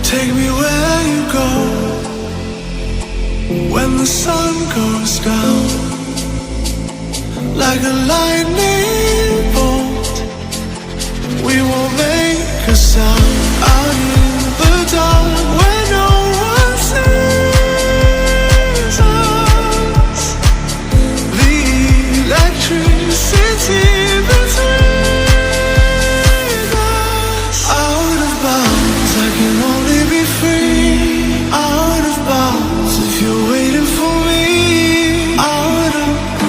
Take me where you go when the sun goes down, like a lightning bolt. We won't make a sound out in the dark where no one sees us. The electricity between us. Out of bounds, I can only be free. Out of bounds, if you're waiting for me. Out of bounds.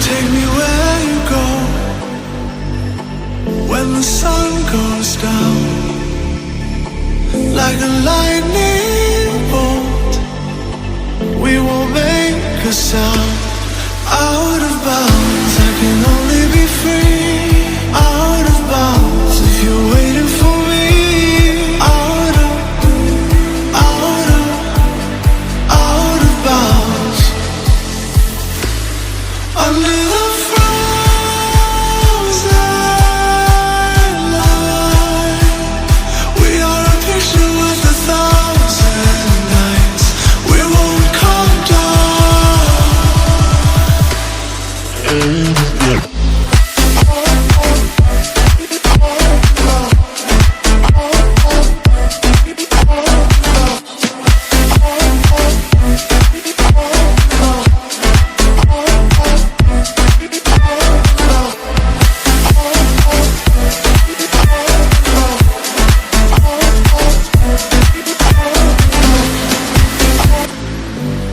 Take me where you go when the sun goes down, like a lightning bolt. We won't make a sound. Out of bounds, I can only be free. Out of bounds, if you're waiting for me. Out of bounds. Under the frozen light, we are a picture with 1,000 nights. We won't come down.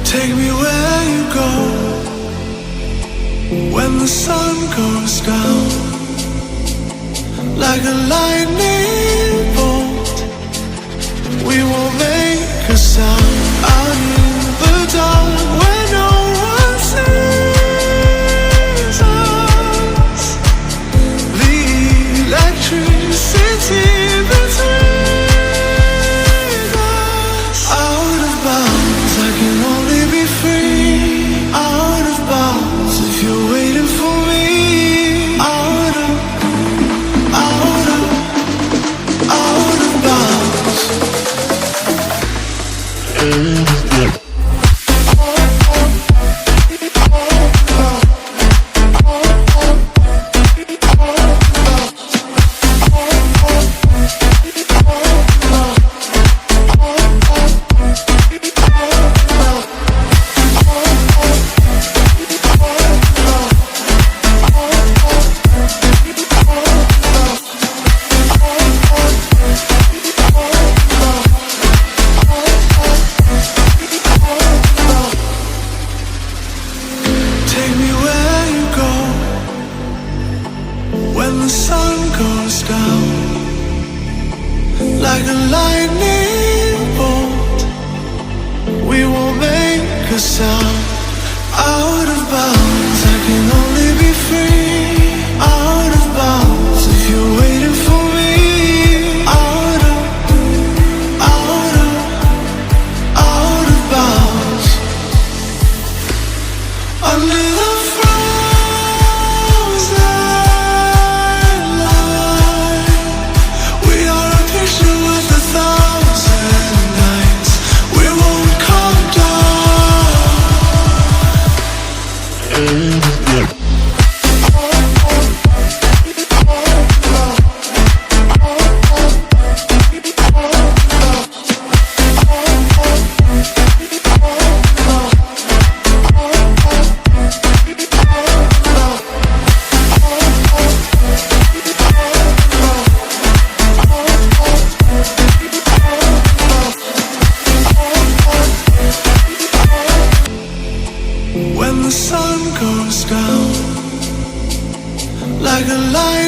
Take me where you go when the sun goes down, like a lightning bolt. We won't make a sound out in the dark where no one sees us. The electricity between us. Out of bounds, I can only be free. Out of bounds, if you're waiting for me. Out of bounds. Take me where you go when the sun goes down, like a lightning bolt. We won't make a sound. Out of bounds, I can only be free. Out of bounds, if you're waiting for me. Out of bounds. Under the frozen light, we are a picture with 1,000 nights. We won't come down. a light.